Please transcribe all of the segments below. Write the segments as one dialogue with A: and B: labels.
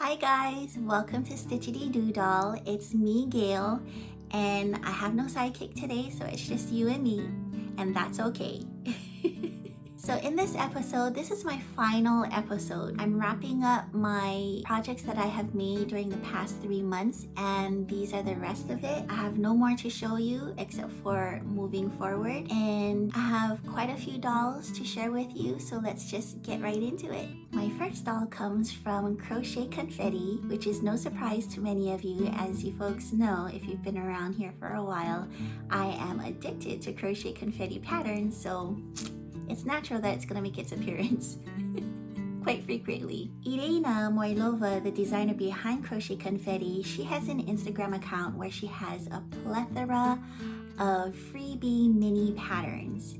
A: Hi guys, welcome to Stitchity Doodle. It's me, Gayle, and I have no sidekick today, so it's just you and me, and that's okay. So in this episode, this is my final episode. I'm wrapping up my projects that I have made during the past 3 months, and these are the rest of it. I have no more to show you except for moving forward, and I have quite a few dolls to share with you, so let's just get right into it. My first doll comes from Crochet Confetti, which is no surprise to many of you. As you folks know, if you've been around here for a while, I am addicted to crochet confetti patterns, so it's natural that it's going to make its appearance quite frequently. Irina, Moilova, the designer behind Crochet Confetti, she has an Instagram account where she has a plethora of freebie mini patterns.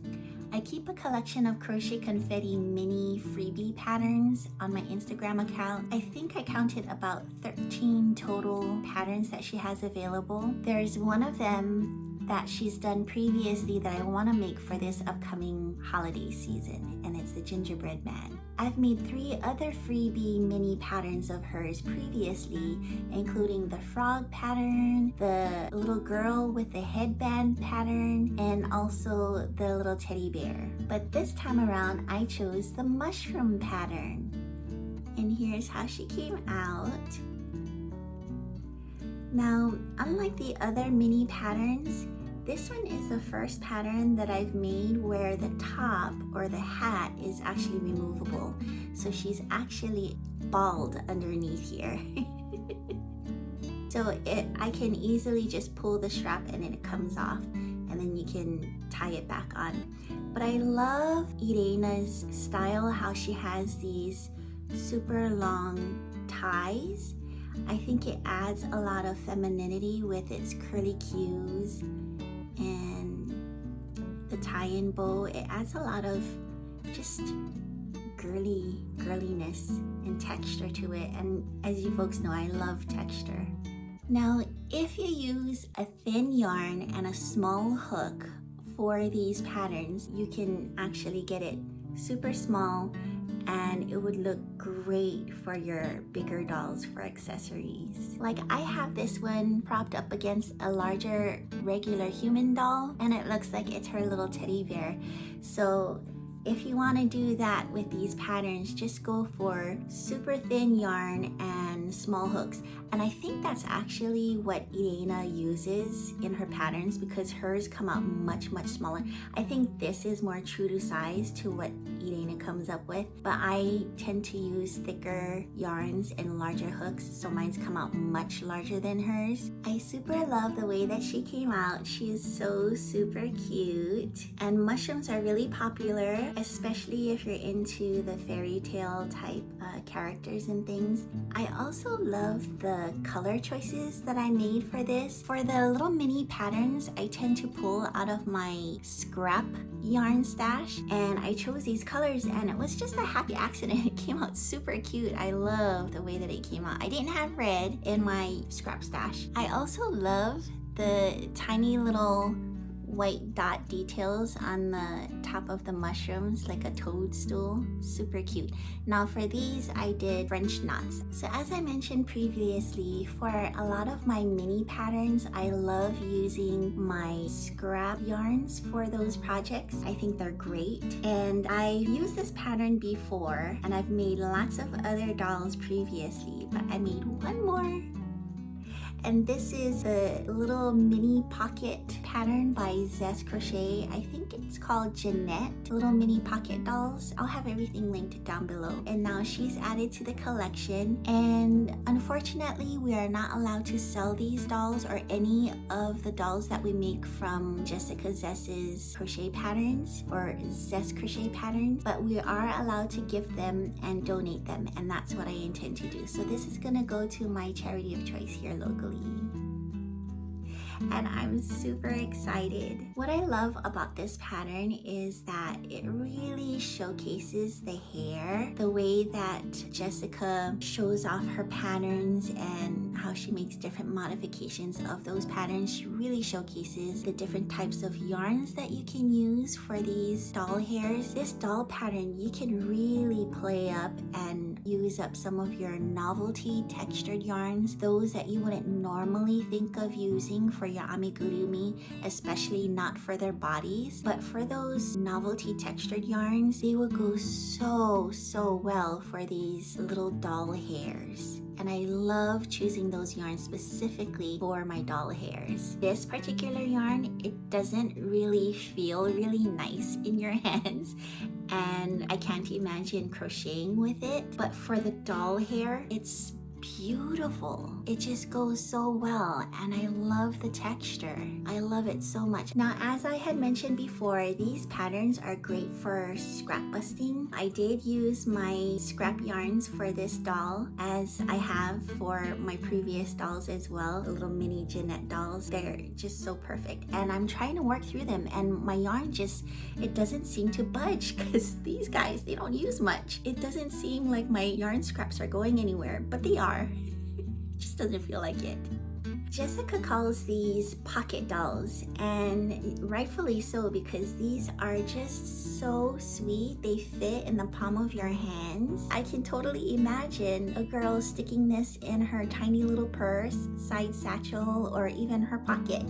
A: I keep a collection of Crochet Confetti mini freebie patterns on my Instagram account. I think I counted about 13 total patterns that she has available. There's one of them that she's done previously that I want to make for this upcoming holiday season, and it's the gingerbread man. I've made 3 other freebie mini patterns of hers previously, including the frog pattern, the little girl with the headband pattern, and also the little teddy bear. But this time around, I chose the mushroom pattern. And here's how she came out. Now, unlike the other mini patterns, this one is the first pattern that I've made where the top or the hat is actually removable. So she's actually bald underneath here. So I can easily just pull the strap and it comes off, and then you can tie it back on. But I love Irina's style, how she has these super long ties. I think it adds a lot of femininity with its curly cues and the tie-in bow. It adds a lot of just girliness and texture to it, and as you folks know, I love texture. Now, if you use a thin yarn and a small hook for these patterns, you can actually get it super small, and it would look great for your bigger dolls for accessories. Like, I have this one propped up against a larger regular human doll, and it looks like it's her little teddy bear. So if you want to do that with these patterns, just go for super thin yarn and small hooks. And I think that's actually what Irina uses in her patterns, because hers come out much smaller. I think this is more true to size to what Irina comes up with, but I tend to use thicker yarns and larger hooks, so mine's come out much larger than hers. I super love the way that she came out. She is so super cute, and mushrooms are really popular, especially if you're into the fairy tale type characters and things. I also love the color choices that I made for this. For the little mini patterns, I tend to pull out of my scrap yarn stash, and I chose these colors, and it was just a happy accident. It came out super cute. I love the way that it came out. I didn't have red in my scrap stash. I also love the tiny little white dot details on the top of the mushrooms, like a toadstool. Super cute. Now for these, I did French knots. So as I mentioned previously, for a lot of my mini patterns, I love using my scrap yarns for those projects. I think they're great, and I've used this pattern before, and I've made lots of other dolls previously, but I made one more. And this is a little mini pocket pattern by Zess Crochet. I think it's called Ginette, little mini pocket dolls. I'll have everything linked down below. And now she's added to the collection, and unfortunately we are not allowed to sell these dolls or any of the dolls that we make from Jessica Zess's crochet patterns or Zess Crochet patterns, but we are allowed to gift them and donate them, and that's what I intend to do. So this is gonna go to my charity of choice here locally. and I'm super excited. What I love about this pattern is that it really showcases the hair, the way that Jessica shows off her patterns and how she makes different modifications of those patterns. She really showcases the different types of yarns that you can use for these doll hairs. This doll pattern, you can really play up and use up some of your novelty textured yarns, those that you wouldn't normally think of using for your amigurumi, especially not for their bodies. But for those novelty textured yarns, they will go so well for these little doll hairs. And I love choosing those yarns specifically for my doll hairs. This particular yarn, it doesn't really feel really nice in your hands, and I can't imagine crocheting with it. But for the doll hair, it's beautiful. It just goes so well, and I love the texture. I love it so much. Now, as I had mentioned before, these patterns are great for scrap busting. I did use my scrap yarns for this doll, as I have for my previous dolls as well, the little mini Ginette dolls. They're just so perfect, and I'm trying to work through them, and my yarn just, it doesn't seem to budge, because these guys, they don't use much. It doesn't seem like my yarn scraps are going anywhere, but they are. Just doesn't feel like it. Jessica calls these pocket dolls, and rightfully so, because these are just so sweet. They fit in the palm of your hands. I can totally imagine a girl sticking this in her tiny little purse, side satchel, or even her pocket.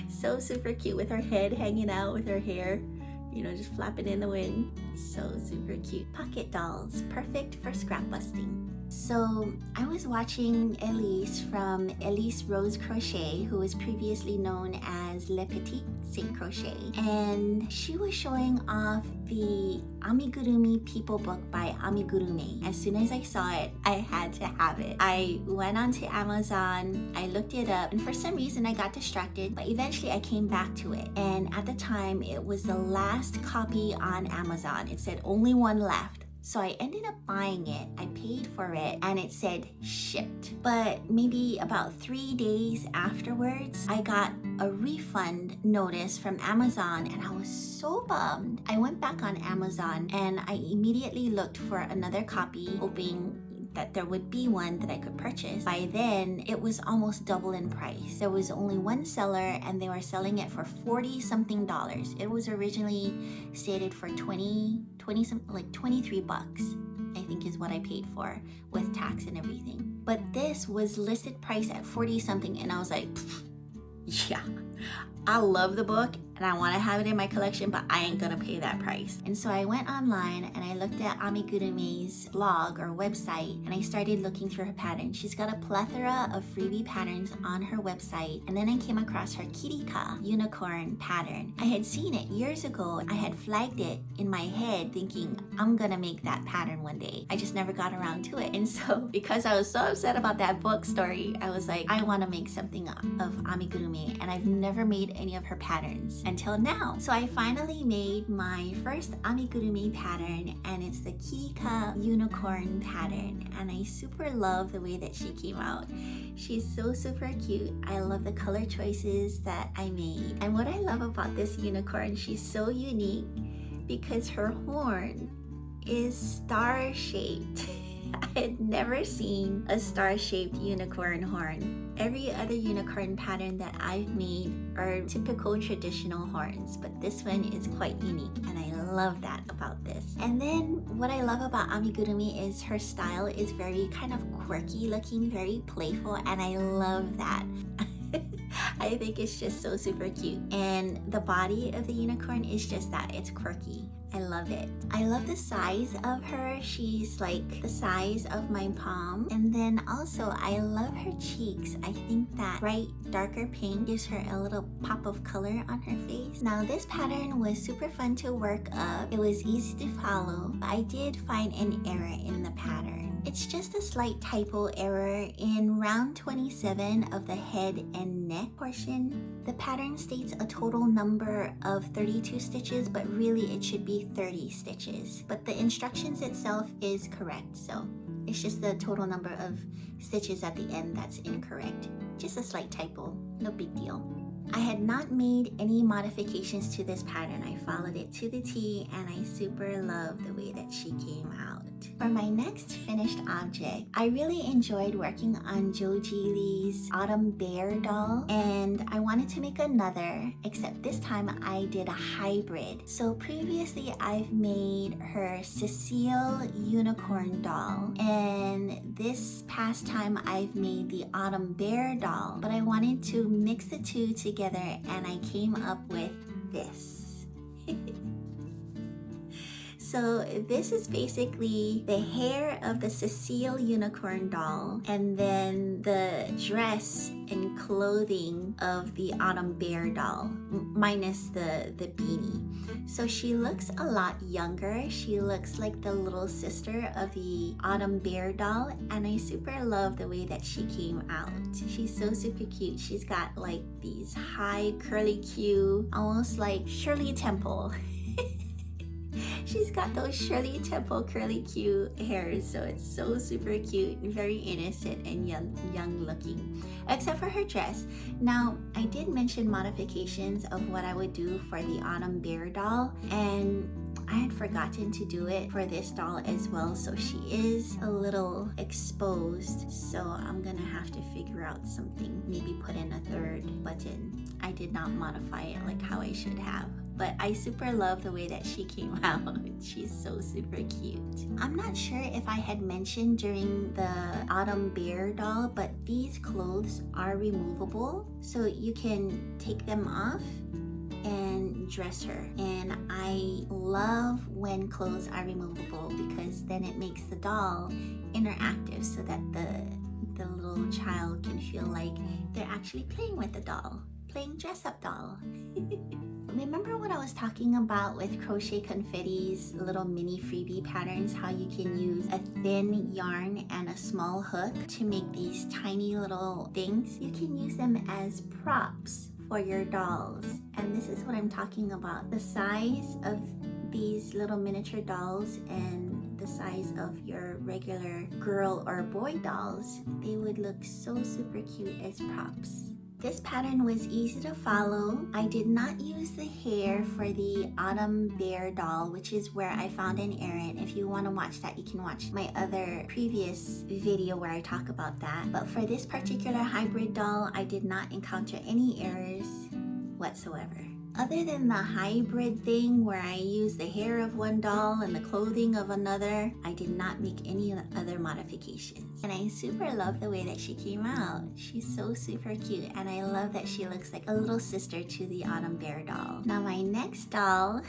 A: So super cute, with her head hanging out, with her hair, you know, just flapping in the wind. So super cute. Pocket dolls, perfect for scrap busting. So I was watching Elise from Elise Rose Crochet, who was previously known as Le Petit Saint Crochet, and she was showing off the Amigurumi People Book by Amigurumi. As soon as I saw it, I had to have it. I went onto Amazon, I looked it up, and for some reason I got distracted, but eventually I came back to it. And at the time, it was the last copy on Amazon. It said only one left. So I ended up buying it, I paid for it, and it said shipped. But maybe about 3 days afterwards, I got a refund notice from Amazon, and I was so bummed. I went back on Amazon and I immediately looked for another copy, hoping that there would be one that I could purchase. By then, it was almost double in price. There was only one seller, and they were selling it for $40-something. It was originally stated for 23 bucks, I think is what I paid for, with tax and everything. But this was listed price at 40-something, and I was like, yeah, I love the book and I want to have it in my collection, but I ain't gonna pay that price. And so I went online and I looked at Amigurumi's blog or website, and I started looking through her patterns. She's got a plethora of freebie patterns on her website, and then I came across her Kirika unicorn pattern. I had seen it years ago. I had flagged it in my head thinking, I'm gonna make that pattern one day. I just never got around to it. And so because I was so upset about that book story, I was like, I want to make something of Amigurumi, and I've never made any of her patterns until now. So I finally made my first amigurumi pattern, and it's the Kirika unicorn pattern, and I super love the way that she came out. She's so super cute. I love the color choices that I made. And what I love about this unicorn, she's so unique because her horn is star-shaped. I had never seen a star-shaped unicorn horn. Every other unicorn pattern that I've made are typical traditional horns, but this one is quite unique, and I love that about this. And then what I love about amigurumi is her style is very kind of quirky looking, very playful, and I love that. I think it's just so super cute. And the body of the unicorn is just that, it's quirky. I love it. I love the size of her. She's like the size of my palm. And then also I love her cheeks. I think that bright darker pink gives her a little pop of color on her face. Now this pattern was super fun to work up. It was easy to follow. I did find an error in the pattern. It's just a slight typo error in round 27 of the head and neck portion. The pattern states a total number of 32 stitches, but really it should be 30 stitches. But the instructions itself is correct, so it's just the total number of stitches at the end that's incorrect. just a slight typo, no big deal. I had not made any modifications to this pattern. I followed it to the T, and I super love the way that she came out. For my next finished object, I really enjoyed working on Joji Lee's Autumn Bear doll, and I wanted to make another, except this time I did a hybrid. So previously I've made her Cecile Unicorn doll, and this past time I've made the Autumn Bear doll, but I wanted to mix the two together, and I came up with this. So this is basically the hair of the Cecile Unicorn doll, and then the dress and clothing of the Autumn Bear doll, minus the beanie. So she looks a lot younger. She looks like the little sister of the Autumn Bear doll, and I super love the way that she came out. She's so super cute. She's got like these high curly Q, almost like Shirley Temple. She's got those Shirley Temple curly cute hairs, so it's so super cute and very innocent and young looking, except for her dress. Now, I did mention modifications of what I would do for the Autumn Bear doll, and I had forgotten to do it for this doll as well, so she is a little exposed, so I'm gonna have to figure out something, maybe put in a third button. I did not modify it like how I should have, but I super love the way that she came out. She's so super cute. I'm not sure if I had mentioned during the Autumn Bear doll, but these clothes are removable, so you can take them off and dress her. And I love when clothes are removable because then it makes the doll interactive so that the little child can feel like they're actually playing with the doll, playing dress up doll. Remember what I was talking about with Crochet Confetti's little mini freebie patterns, how you can use a thin yarn and a small hook to make these tiny little things? You can use them as props for your dolls, and this is what I'm talking about. The size of these little miniature dolls and the size of your regular girl or boy dolls, they would look so super cute as props. This pattern was easy to follow. I did not use the hair for the Autumn Bear doll, which is where I found an error. If you want to watch that, you can watch my other previous video where I talk about that. But for this particular hybrid doll, I did not encounter any errors whatsoever. Other than the hybrid thing where I used the hair of one doll and the clothing of another, I did not make any other modifications. And I super love the way that she came out. She's so super cute, and I love that she looks like a little sister to the Autumn Bear doll. Now my next doll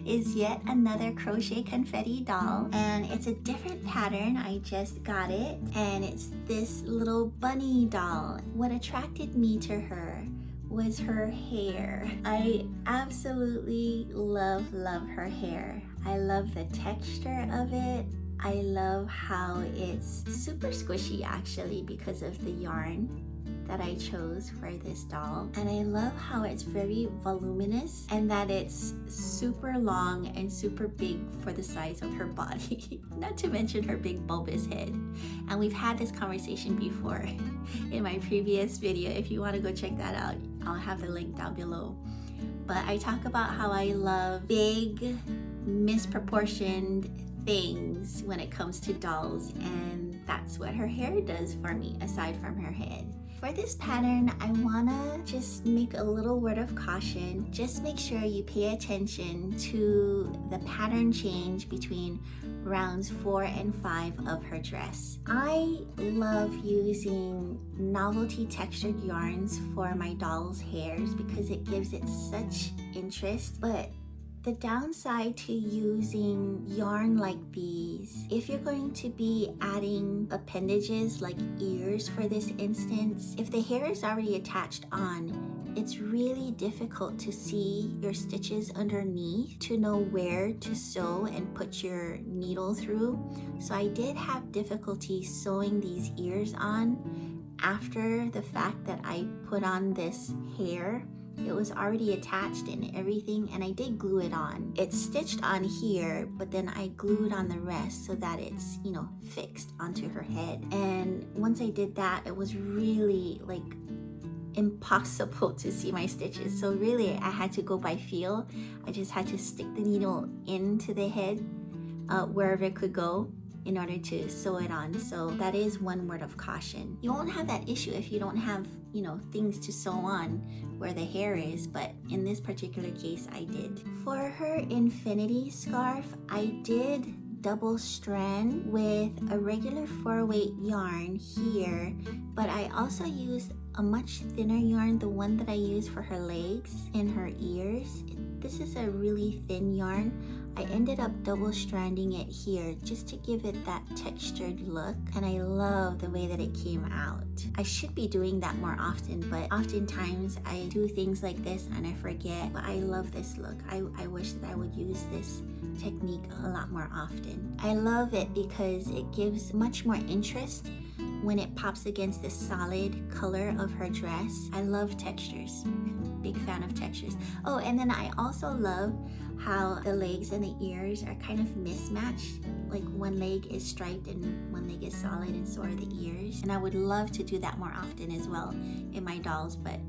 A: is yet another Crochet Confetti doll, and it's a different pattern. I just got it, and it's this little bunny doll. What attracted me to her was her hair. I absolutely love her hair. I love the texture of it. I love how it's super squishy actually because of the yarn that I chose for this doll. And I love how it's very voluminous and that it's super long and super big for the size of her body. Not to mention her big bulbous head. And we've had this conversation before in my previous video. If you want to go check that out, I'll have the link down below. But I talk about how I love big, misproportioned things when it comes to dolls, and that's what her hair does for me aside from her head. For this pattern, I wanna just make a little word of caution. Just make sure you pay attention to the pattern change between rounds 4 and 5 of her dress. I love using novelty textured yarns for my doll's hairs because it gives it such interest, but the downside to using yarn like these, if you're going to be adding appendages like ears for this instance, if the hair is already attached on, it's really difficult to see your stitches underneath to know where to sew and put your needle through. So I did have difficulty sewing these ears on after the fact that I put on this hair It was already attached and everything, and I did glue it on. It's stitched on here, but then I glued on the rest so that it's, you know, fixed onto her head. And once I did that, it was really like impossible to see my stitches. So really I had to go by feel. I just had to stick the needle into the head wherever it could go in order to sew it on. So that is one word of caution. You won't have that issue if you don't have, you know, things to sew on where the hair is, but in this particular case I did. For her infinity scarf, I did double strand with a regular 4-weight yarn here, but I also used a much thinner yarn, the one that I use for her legs and her ears. This is a really thin yarn. I ended up double stranding it here just to give it that textured look, and I love the way that it came out. I should be doing that more often, but oftentimes I do things like this and I forget, but I love this look. I wish that I would use this technique a lot more often. I love it because it gives much more interest when it pops against the solid color of her dress. I love textures. Big fan of textures. Oh, and then I also love how the legs and the ears are kind of mismatched. Like one leg is striped and one leg is solid, and so are the ears. And I would love to do that more often as well in my dolls, but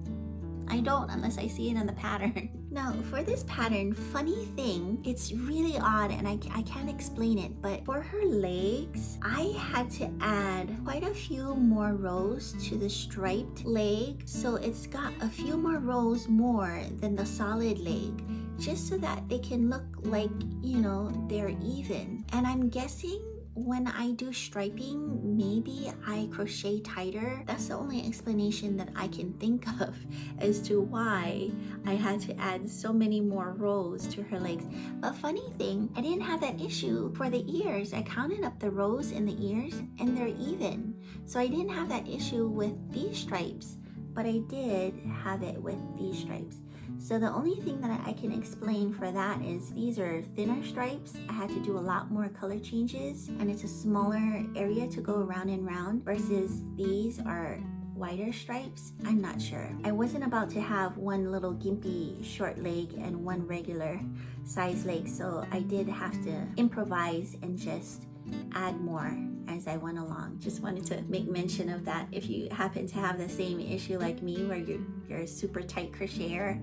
A: I don't unless I see it on the pattern. Now for this pattern, funny thing, it's really odd and I can't explain it, but for her legs, I had to add quite a few more rows to the striped leg. So it's got a few more rows more than the solid leg, just so that they can look like, you know, they're even. And I'm guessing when I do striping, maybe I crochet tighter. That's the only explanation that I can think of as to why I had to add so many more rows to her legs. But funny thing, I didn't have that issue for the ears. I counted up the rows in the ears and they're even. So I didn't have that issue with these stripes, but I did have it with these stripes. So the only thing that I can explain for that is these are thinner stripes. I had to do a lot more color changes, and it's a smaller area to go around and round, versus these are wider stripes. I'm not sure. I wasn't about to have one little gimpy short leg and one regular size leg, so I did have to improvise and just add more as I went along. Just wanted to make mention of that. If you happen to have the same issue like me where you're a super tight crocheter,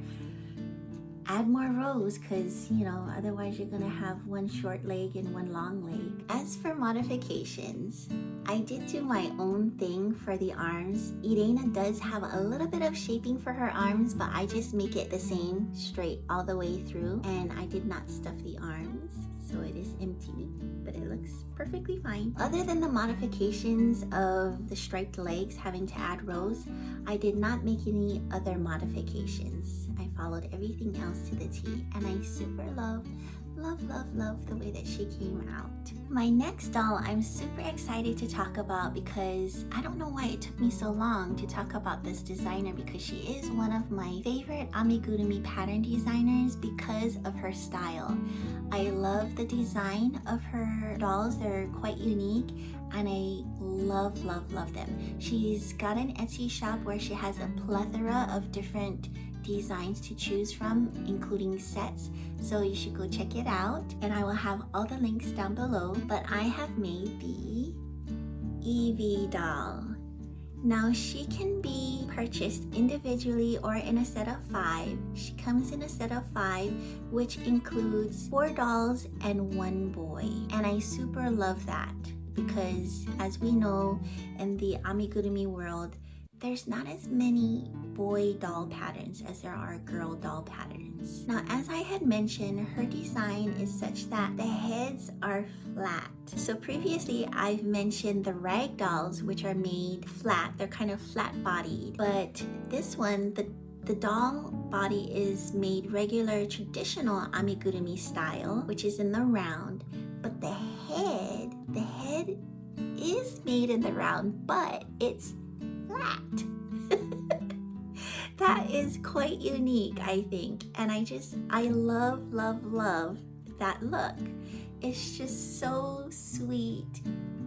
A: add more rows, because you know, otherwise you're gonna have one short leg and one long leg. As for modifications, I did do my own thing for the arms. Irina does have a little bit of shaping for her arms, but I just make it the same straight all the way through, and I did not stuff the arms, so it is empty, but it looks perfectly fine. Other than the modifications of the striped legs having to add rows, I did not make any other modifications. I followed everything else to the T, and I super love the way that she came out. My next doll I'm super excited to talk about, because I don't know why it took me so long to talk about this designer, because she is one of my favorite amigurumi pattern designers because of her style. I love the design of her dolls. They're quite unique and I love them. She's got an Etsy shop where she has a plethora of different designs to choose from, including sets, so you should go check it out, and I will have all the links down below. But I have made the Evie doll. Now she can be purchased individually or in a set of 5. She comes in a set of 5, which includes 4 dolls and 1 boy, and I super love that, because as we know in the amigurumi world, there's not as many boy doll patterns as there are girl doll patterns. Now, as I had mentioned, her design is such that the heads are flat. So previously I've mentioned the rag dolls, which are made flat. They're kind of flat bodied, but this one, the doll body is made regular traditional amigurumi style, which is in the round, but the head is made in the round, but it's flat. That is quite unique, I think, and I love that look. It's just so sweet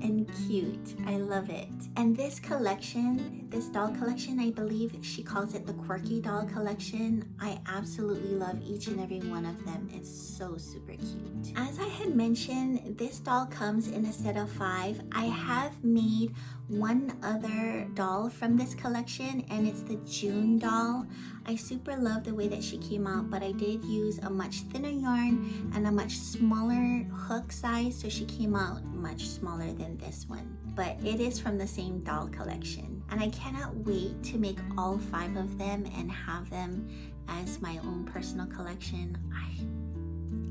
A: and cute. I love it. And this collection, this doll collection, I believe she calls it the Quirky Doll Collection. I absolutely love each and every one of them. It's so super cute. As I had mentioned, this doll comes in a set of 5. I have made one other doll from this collection, and it's the June doll. I super love the way that she came out, but I did use a much thinner yarn and a much smaller hook size, so she came out much smaller than this one. But it is from the same doll collection, and I cannot wait to make all 5 of them and have them as my own personal collection.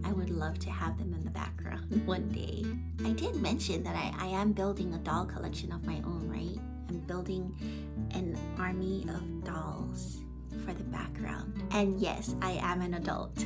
A: I would love to have them in the background one day. I did mention that I am building a doll collection of my own, right? I'm building an army of dolls for the background. And yes, I am an adult.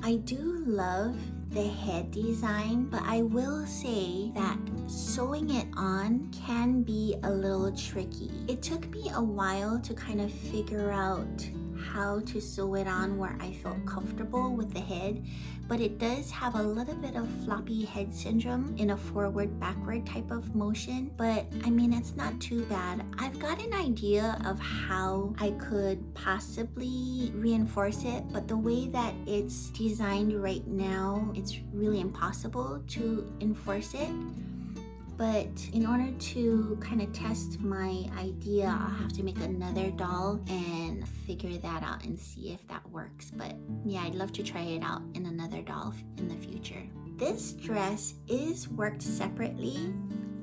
A: I do love the head design, but I will say that sewing it on can be a little tricky. It took me a while to kind of figure out how to sew it on where I felt comfortable with the head, but it does have a little bit of floppy head syndrome in a forward-backward type of motion, but I mean, it's not too bad. I've got an idea of how I could possibly reinforce it, but the way that it's designed right now, it's really impossible to enforce it. But in order to kind of test my idea, I'll have to make another doll and figure that out and see if that works. But yeah, I'd love to try it out in another doll in the future. This dress is worked separately.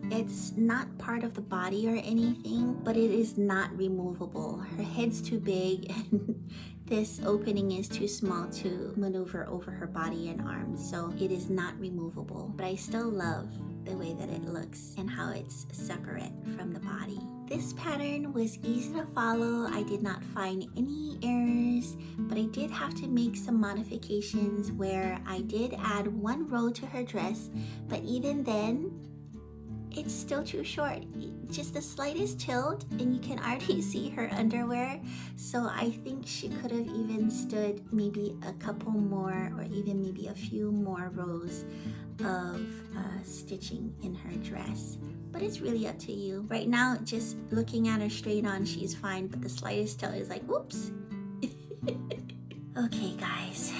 A: It's not part of the body or anything, but it is not removable. Her head's too big and this opening is too small to maneuver over her body and arms, so it is not removable. But I still love the way that it looks and how it's separate from the body. This pattern was easy to follow. I did not find any errors, but I did have to make some modifications where I did add 1 row to her dress, but even then, it's still too short. Just the slightest tilt and you can already see her underwear. So I think she could have even stood maybe a couple more or even maybe a few more rows of stitching in her dress. But it's really up to you. Right now, just looking at her straight on, she's fine, but the slightest tilt is like, whoops. Okay guys,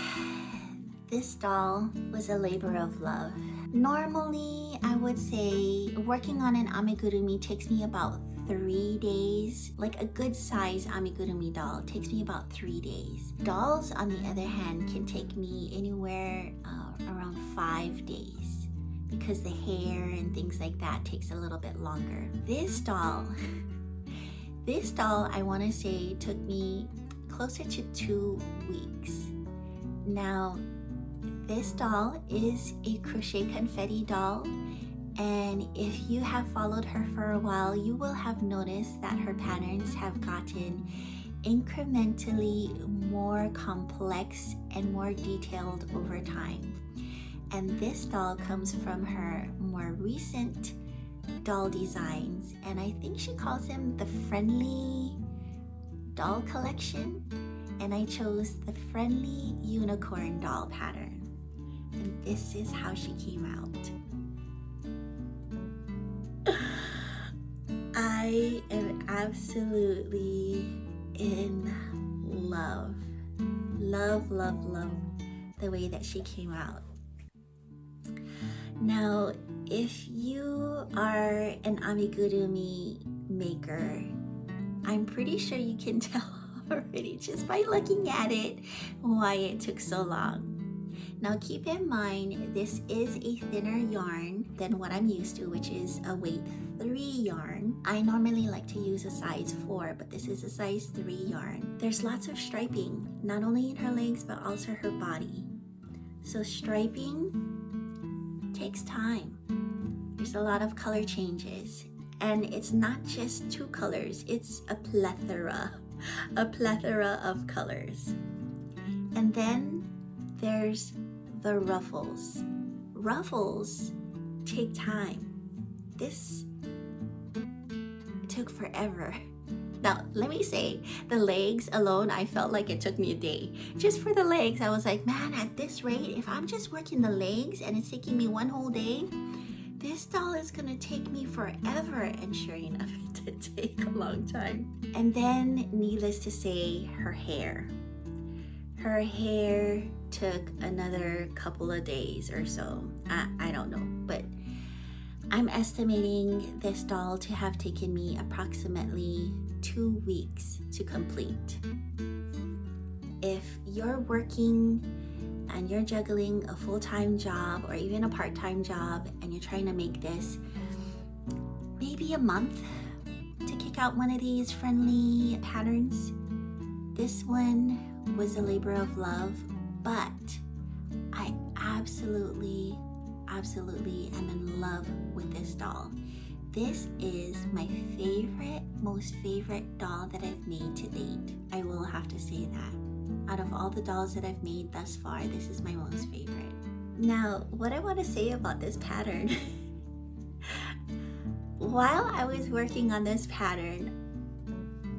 A: this doll was a labor of love. Normally, I would say working on an amigurumi takes me about 3 days. Like a good size amigurumi doll takes me about 3 days. Dolls, on the other hand, can take me anywhere around 5 days because the hair and things like that takes a little bit longer. This doll, I want to say took me closer to 2 weeks. Now, this doll is a crochet confetti doll, and if you have followed her for a while, you will have noticed that her patterns have gotten incrementally more complex and more detailed over time. And this doll comes from her more recent doll designs, and I think she calls them the Friendly Doll Collection, and I chose the Friendly Unicorn Doll pattern. And this is how she came out. I am absolutely in love. Love, love, love the way that she came out. Now, if you are an amigurumi maker, I'm pretty sure you can tell already just by looking at it why it took so long. Now keep in mind, this is a thinner yarn than what I'm used to, which is a weight 3 yarn. I normally like to use a size 4, but this is a size 3 yarn. There's lots of striping, not only in her legs, but also her body. So striping takes time. There's a lot of color changes. And it's not just 2 colors, it's a plethora of colors. And then there's the ruffles. Ruffles take time. This took forever. Now, let me say, the legs alone, I felt like it took me a day. Just for the legs, I was like, man, at this rate, if I'm just working the legs and it's taking me 1 whole day, this doll is gonna take me forever, and sure enough, it did take a long time. And then, needless to say, her hair. Her hair took another couple of days or so. I don't know, but I'm estimating this doll to have taken me approximately 2 weeks to complete. If you're working and you're juggling a full-time job or even a part-time job and you're trying to make this, maybe a month to kick out one of these friendly patterns. This one was a labor of love, but I absolutely am in love with this doll. This is my most favorite doll that I've made to date. I will have to say that. Out of all the dolls that I've made thus far, this is my most favorite. Now, what I want to say about this pattern, while I was working on this pattern,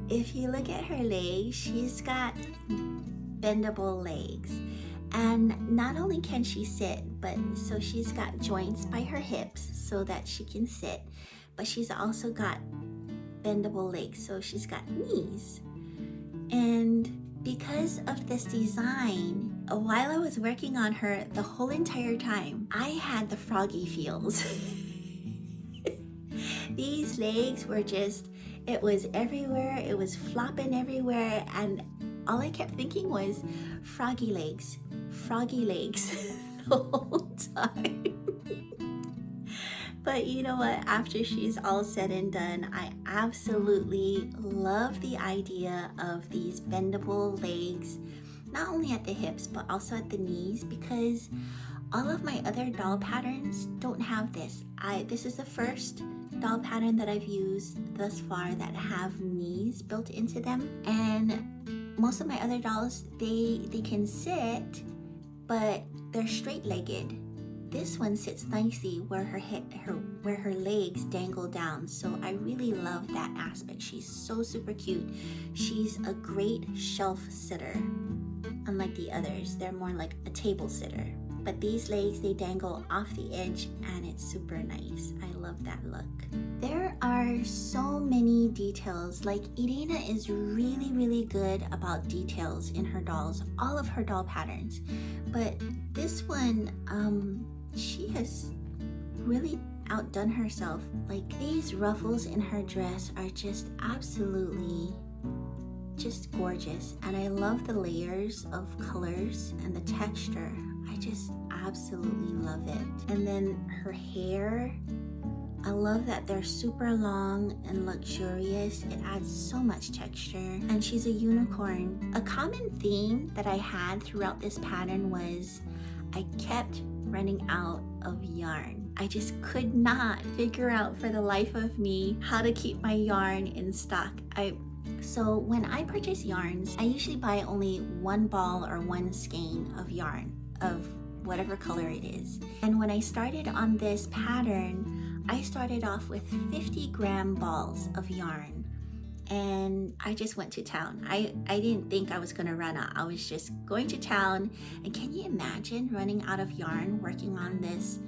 A: if you look at her legs, she's got bendable legs. And not only can she sit, but so she's got joints by her hips so that she can sit, but she's also got bendable legs, so she's got knees. And because of this design, while I was working on her the whole entire time, I had the froggy feels. These legs were just, it was everywhere, it was flopping everywhere, and all I kept thinking was froggy legs the whole time. But you know what, after she's all said and done, I absolutely love the idea of these bendable legs, not only at the hips but also at the knees, because all of my other doll patterns don't have this. This is the first doll pattern that I've used thus far that have knees built into them, and most of my other dolls, they can sit, but they're straight-legged. This one sits nicely where her legs dangle down, so I really love that aspect. She's so super cute. She's a great shelf sitter. Unlike the others, they're more like a table sitter. But these legs, they dangle off the edge and it's super nice. I love that look. There are so many details. Like, Irina is really good about details in her dolls, all of her doll patterns. But this one, she has really outdone herself. Like, these ruffles in her dress are just absolutely just gorgeous, and I love the layers of colors and the texture. I just absolutely love it. And then her hair, I love that they're super long and luxurious. It adds so much texture. And she's a unicorn. A common theme that I had throughout this pattern was I kept running out of yarn. I just could not figure out for the life of me how to keep my yarn in stock. So when I purchase yarns, I usually buy only one ball or one skein of yarn of whatever color it is. And when I started on this pattern, I started off with 50-gram balls of yarn, and I just went to town. I didn't think I was gonna run out. I was just going to town, and can you imagine running out of yarn working on this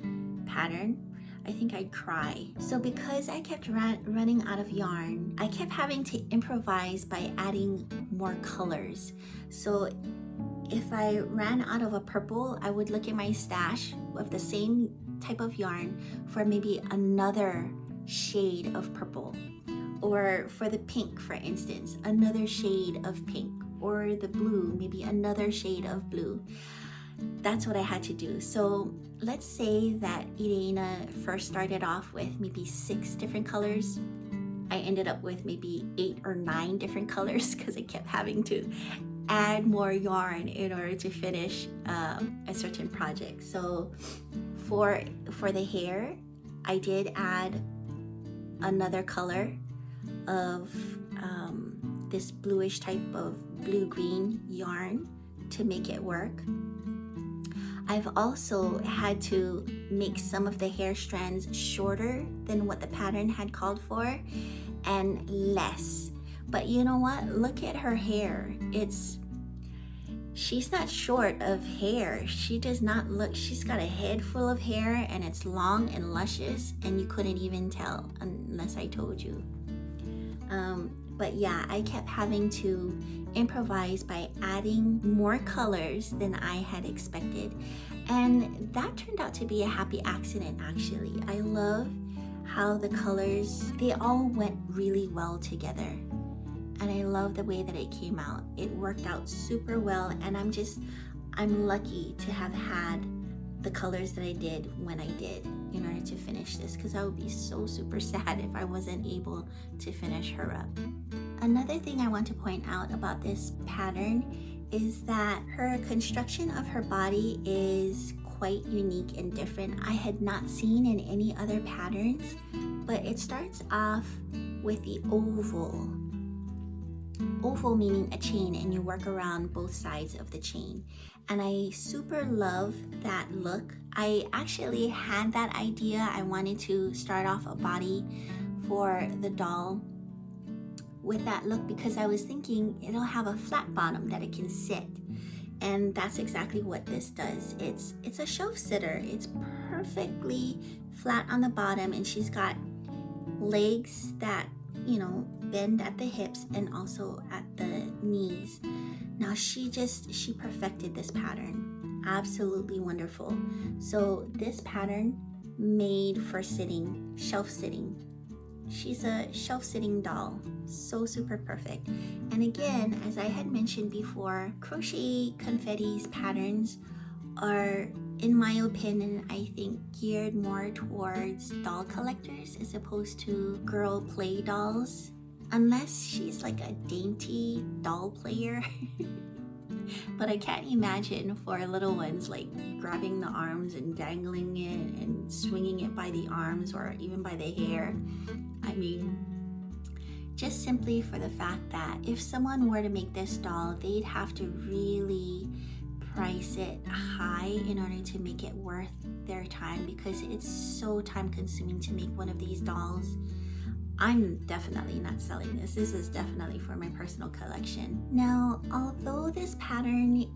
A: pattern? I think I'd cry. So because I kept running out of yarn, I kept having to improvise by adding more colors. So if I ran out of a purple, I would look at my stash of the same type of yarn for maybe another shade of purple. Or for the pink, for instance, another shade of pink. Or the blue, maybe another shade of blue. That's what I had to do. So let's say that Irina first started off with maybe 6 different colors. I ended up with maybe 8 or 9 different colors because I kept having to add more yarn in order to finish a certain project. So for the hair, I did add another color of this bluish type of blue-green yarn to make it work. I've also had to make some of the hair strands shorter than what the pattern had called for and less. But you know what? Look at her hair. It's she's not short of hair. She does not look, she's got a head full of hair and it's long and luscious and you couldn't even tell unless I told you. But yeah, I kept having to improvise by adding more colors than I had expected. And that turned out to be a happy accident actually. I love how the colors, they all went really well together. And I love the way that it came out. It worked out super well, and I'm lucky to have had the colors that I did when I did in order to finish this, because I would be so super sad if I wasn't able to finish her up. Another thing I want to point out about this pattern is that her construction of her body is quite unique and different. I had not seen in any other patterns, but it starts off with the oval. Oval meaning a chain, and you work around both sides of the chain. And I super love that look. I actually had that idea. I wanted to start off a body for the doll with that look because I was thinking it'll have a flat bottom that it can sit. And that's exactly what this does. It's a shelf sitter. It's perfectly flat on the bottom, and she's got legs that, you know, bend at the hips and also at the knees. Now she perfected this pattern. Absolutely wonderful. So this pattern made for sitting, shelf sitting. She's a shelf sitting doll. So super perfect. And again, as I had mentioned before, Crochet Confetti's patterns are, in my opinion, I think geared more towards doll collectors as opposed to girl play dolls. Unless she's like a dainty doll player. But I can't imagine for little ones like grabbing the arms and dangling it and swinging it by the arms or even by the hair. I mean, just simply for the fact that if someone were to make this doll, they'd have to really price it high in order to make it worth their time, because it's so time consuming to make one of these dolls. I'm definitely not selling this. This is definitely for my personal collection. Now, although this pattern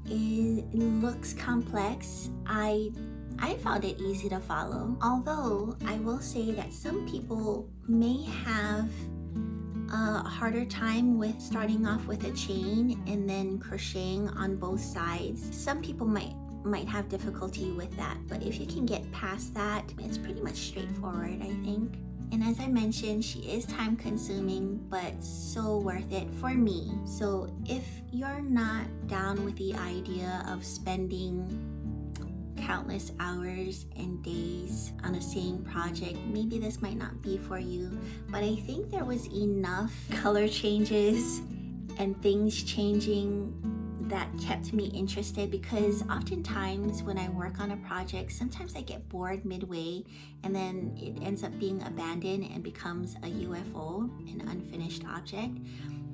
A: looks complex, I found it easy to follow. Although I will say that some people may have a harder time with starting off with a chain and then crocheting on both sides. Some people might have difficulty with that, but if you can get past that, it's pretty much straightforward, I think. And as I mentioned, she is time consuming, but so worth it for me. So if you're not down with the idea of spending countless hours and days on a same project, maybe this might not be for you. But I think there was enough color changes and things changing that kept me interested, because oftentimes when I work on a project, sometimes I get bored midway and then it ends up being abandoned and becomes a UFO, an unfinished object.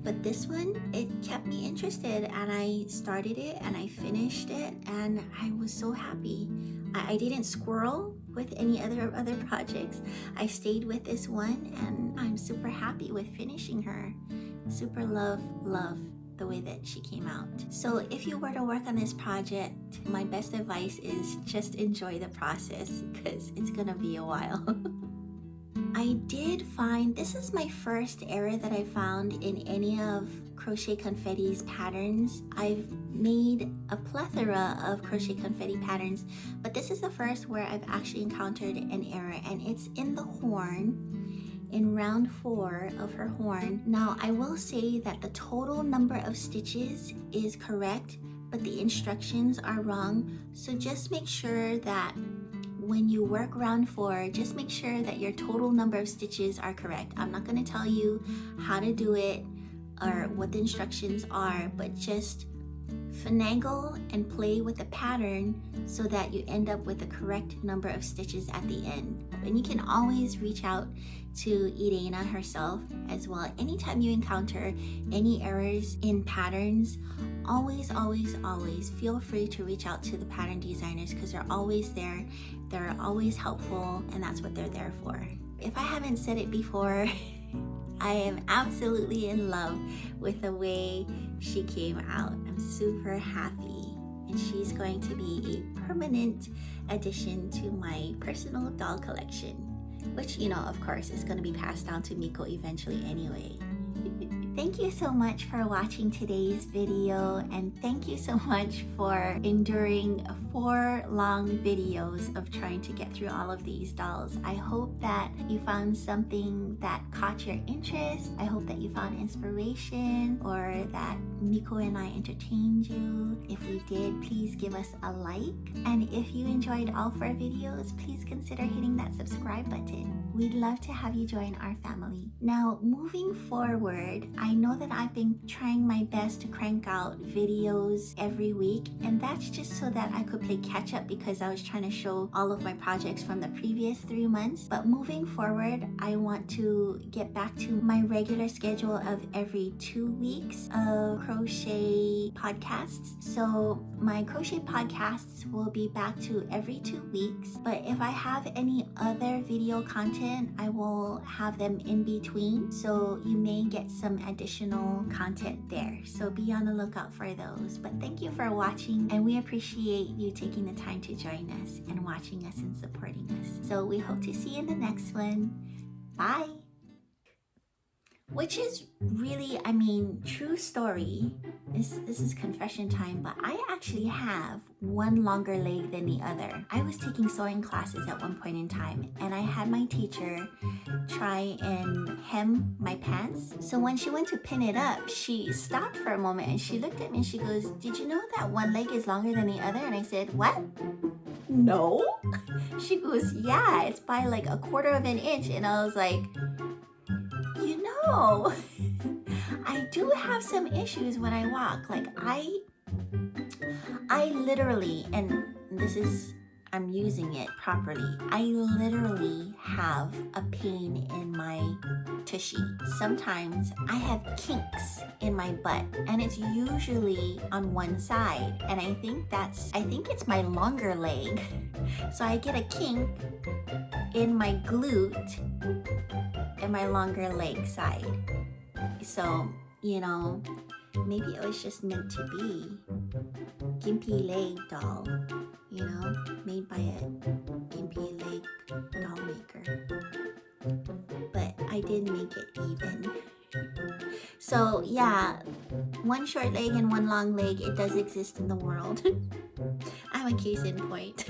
A: But this one, it kept me interested, and I started it and I finished it, and I was so happy. I didn't squirrel with any other projects. I stayed with this one, and I'm super happy with finishing her. Super love the way that she came out. So if you were to work on this project, my best advice is just enjoy the process, because it's gonna be a while. I did find, this is my first error that I found in any of Crochet Confetti's patterns. I've made a plethora of Crochet Confetti patterns, but this is the first where I've actually encountered an error, and it's in the horn. In round 4 of her horn. Now, I will say that the total number of stitches is correct, but the instructions are wrong. So just make sure that when you work round 4, just make sure that your total number of stitches are correct. I'm not going to tell you how to do it or what the instructions are, but just finagle and play with the pattern so that you end up with the correct number of stitches at the end. And you can always reach out to Irina herself as well. Anytime you encounter any errors in patterns, always feel free to reach out to the pattern designers, because they're always there. They're always helpful, and that's what they're there for. If I haven't said it before, I am absolutely in love with the way she came out. I'm super happy. and she's going to be a permanent addition to my personal doll collection, which, you know, of course, is going to be passed down to Miko eventually anyway. Thank you so much for watching today's video, and thank you so much for enduring 4 long videos of trying to get through all of these dolls. I hope that you found something that caught your interest. I hope that you found inspiration, or that Miko and I entertained you. If we did, please give us a like. And if you enjoyed all 4 videos, please consider hitting that subscribe button. We'd love to have you join our family. Now, moving forward, I know that I've been trying my best to crank out videos every week, and that's just so that I could play catch up because I was trying to show all of my projects from the previous 3 months. But moving forward, I want to get back to my regular schedule of every 2 weeks of crochet podcasts. So my crochet podcasts will be back to every 2 weeks, but if I have any other video content, I will have them in between, so you may get some additional content there, so be on the lookout for those. But thank you for watching, and we appreciate you taking the time to join us and watching us and supporting us. So we hope to see you in the next one. Bye. Which is really, I mean, true story. This is confession time, but I actually have one longer leg than the other. I was taking sewing classes at one point in time, and I had my teacher try and hem my pants. So when she went to pin it up, she stopped for a moment and she looked at me and she goes, "Did you know that one leg is longer than the other?" And I said, "What? No." She goes, "Yeah, it's by like 1/4 of an inch." And I was like, you know, I do have some issues when I walk. Like I literally, and this is, I'm using it properly, I literally have a pain in my tushy. Sometimes I have kinks in my butt, and it's usually on one side, and I think it's my longer leg. So I get a kink in my glute and my longer leg side. So, you know, maybe it was just meant to be. Gimpy leg doll, you know, made by a gimpy leg doll maker. But I did make it even. So yeah, one short leg and one long leg, it does exist in the world. I'm a case in point.